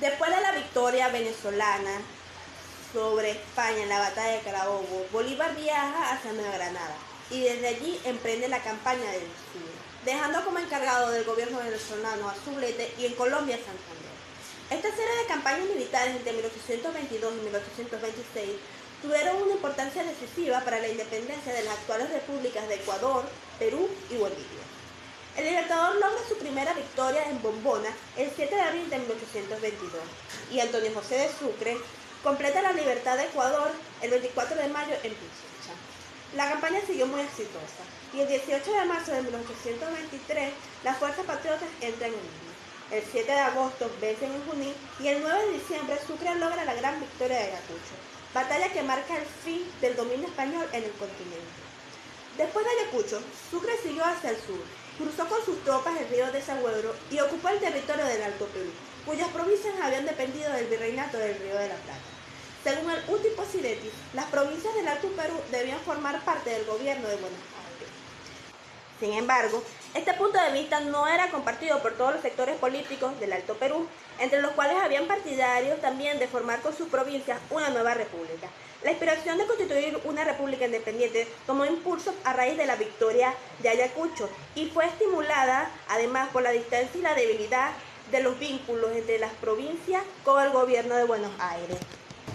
Después de la victoria venezolana sobre España en la batalla de Carabobo, Bolívar viaja hacia Nueva Granada y desde allí emprende la campaña del sur, dejando como encargado del gobierno venezolano a Sublette y en Colombia a Santander. Esta serie de campañas militares entre 1822 y 1826 tuvieron una importancia decisiva para la independencia de las actuales repúblicas de Ecuador, Perú y Bolivia. El Libertador logra su primera victoria en Bombona el 7 de abril de 1822 y Antonio José de Sucre completa la libertad de Ecuador el 24 de mayo en Pichincha. La campaña siguió muy exitosa y el 18 de marzo de 1823 las fuerzas patriotas entran en Lima. El 7 de agosto vencen en Junín y el 9 de diciembre Sucre logra la gran victoria de Ayacucho, batalla que marca el fin del dominio español en el continente. Después de Ayacucho, Sucre siguió hacia el sur, cruzó con sus tropas el río Desaguadero y ocupó el territorio del Alto Perú, cuyas provincias habían dependido del virreinato del Río de la Plata. Según el Uti Posidetis, las provincias del Alto Perú debían formar parte del gobierno de Buenos Aires. Sin embargo, este punto de vista no era compartido por todos los sectores políticos del Alto Perú, entre los cuales habían partidarios también de formar con sus provincias una nueva república. La inspiración de constituir una república independiente tomó impulso a raíz de la victoria de Ayacucho y fue estimulada además por la distancia y la debilidad de los vínculos entre las provincias con el gobierno de Buenos Aires.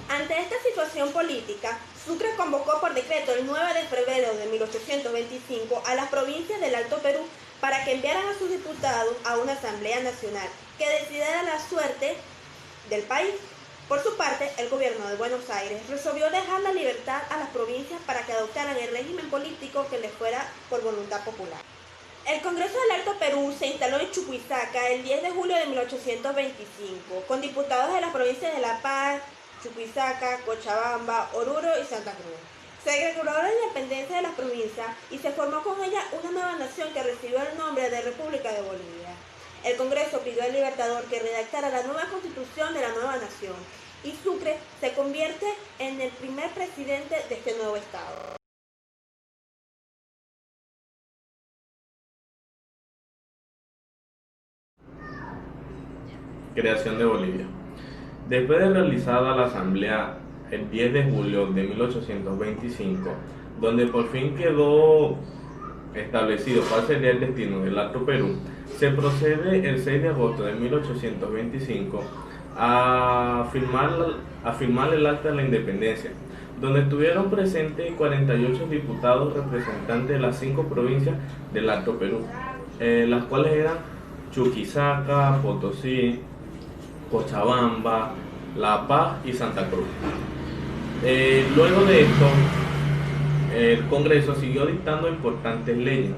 Ante esta situación política, Sucre convocó por decreto el 9 de febrero de 1825 a las provincias del Alto Perú para que enviaran a sus diputados a una asamblea nacional que decidiera la suerte del país. Por su parte, el gobierno de Buenos Aires resolvió dejar la libertad a las provincias para que adoptaran el régimen político que les fuera por voluntad popular. El Congreso del Alto Perú se instaló en Chuquisaca el 10 de julio de 1825, con diputados de las provincias de La Paz, Chuquisaca, Cochabamba, Oruro y Santa Cruz. Se declaró la independencia de las provincias y se formó con ella una nueva nación que recibió el nombre de República de Bolivia. El Congreso pidió al Libertador que redactara la nueva constitución de la nueva nación y Sucre se convierte en el primer presidente de este nuevo estado. Creación de Bolivia. Después de realizada la asamblea el 10 de julio de 1825, donde por fin quedó establecido cuál sería el destino del Alto Perú, se procede el 6 de agosto de 1825 a firmar el acta de la independencia, donde estuvieron presentes 48 diputados representantes de las 5 provincias del Alto Perú, las cuales eran Chuquisaca, Potosí, Cochabamba, La Paz y Santa Cruz. Luego de esto, el Congreso siguió dictando importantes leyes,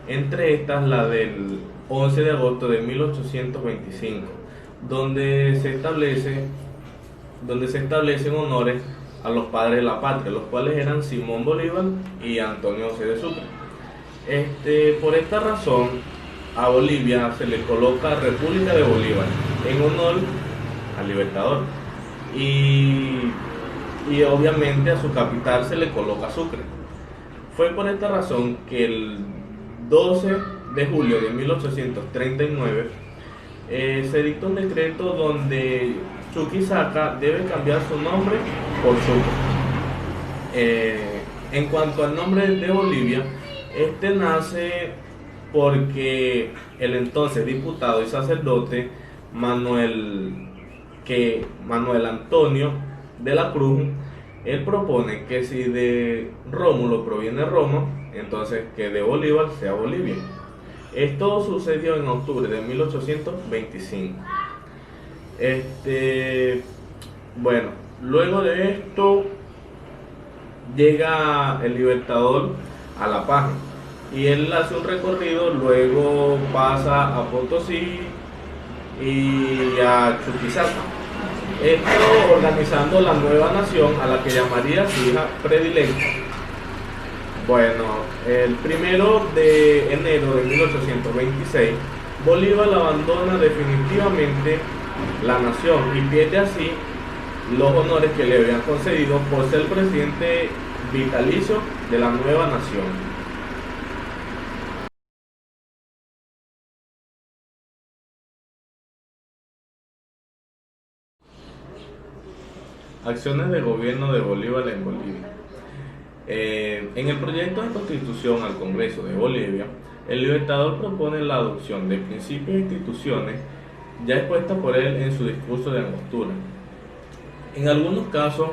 entre estas la del 11 de agosto de 1825, donde se establecen honores a los padres de la patria, los cuales eran Simón Bolívar y Antonio José de Sucre. Por esta razón, a Bolivia se le coloca República de Bolívar en honor al Libertador y obviamente a su capital se le coloca Sucre. Fue por esta razón que el 12 de julio de 1839 se dictó un decreto donde Chuquisaca debe cambiar su nombre por Sucre. En cuanto al nombre de Bolivia, este nace porque el entonces diputado y sacerdote Manuel Antonio de la Cruz, él propone que si de Rómulo proviene Roma, entonces que de Bolívar sea Bolivia. Esto sucedió en octubre de 1825. Bueno, luego de esto llega el Libertador a La Paz y él hace un recorrido, luego pasa a Potosí y a Chuquisaca. Esto organizando la nueva nación a la que llamaría su hija predilecta. Bueno, el 1 de enero de 1826, Bolívar abandona definitivamente la nación y pierde así los honores que le habían concedido por ser presidente vitalicio de la nueva nación. Acciones de gobierno de Bolívar en Bolivia. En el proyecto de constitución al Congreso de Bolivia, el Libertador propone la adopción de principios e instituciones ya expuestas por él en su discurso de Angostura. En algunos casos,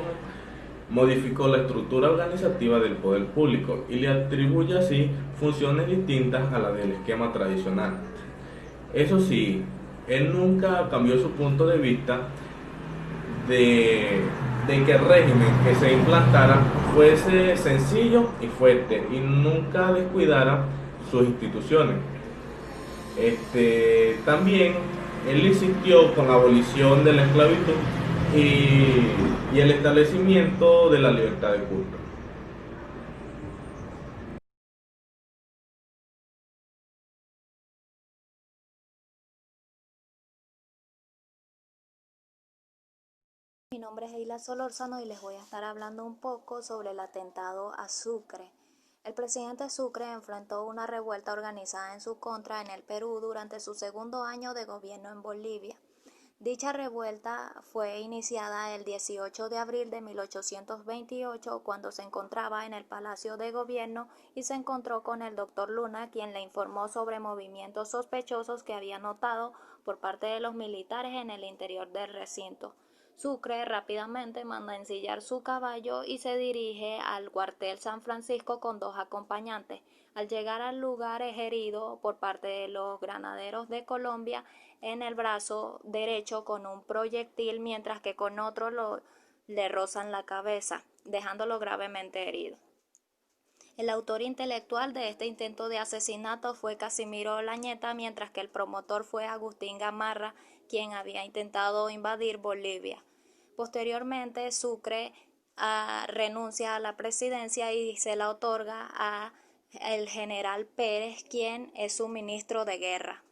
modificó la estructura organizativa del poder público y le atribuye así funciones distintas a las del esquema tradicional. Eso sí, él nunca cambió su punto de vista de que el régimen que se implantara fuese sencillo y fuerte y nunca descuidara sus instituciones. También él insistió con la abolición de la esclavitud y el establecimiento de la libertad de culto. Mi nombre es Eila Solórzano y les voy a estar hablando un poco sobre el atentado a Sucre. El presidente Sucre enfrentó una revuelta organizada en su contra en el Perú durante su segundo año de gobierno en Bolivia. Dicha revuelta fue iniciada el 18 de abril de 1828 cuando se encontraba en el Palacio de Gobierno y se encontró con el doctor Luna, quien le informó sobre movimientos sospechosos que había notado por parte de los militares en el interior del recinto. Sucre rápidamente manda ensillar su caballo y se dirige al cuartel San Francisco con dos acompañantes. Al llegar al lugar es herido por parte de los granaderos de Colombia en el brazo derecho con un proyectil, mientras que con otro le rozan la cabeza, dejándolo gravemente herido. El autor intelectual de este intento de asesinato fue Casimiro Olañeta, mientras que el promotor fue Agustín Gamarra, quien había intentado invadir Bolivia. Posteriormente, Sucre renuncia a la presidencia y se la otorga a el general Pérez, quien es su ministro de guerra.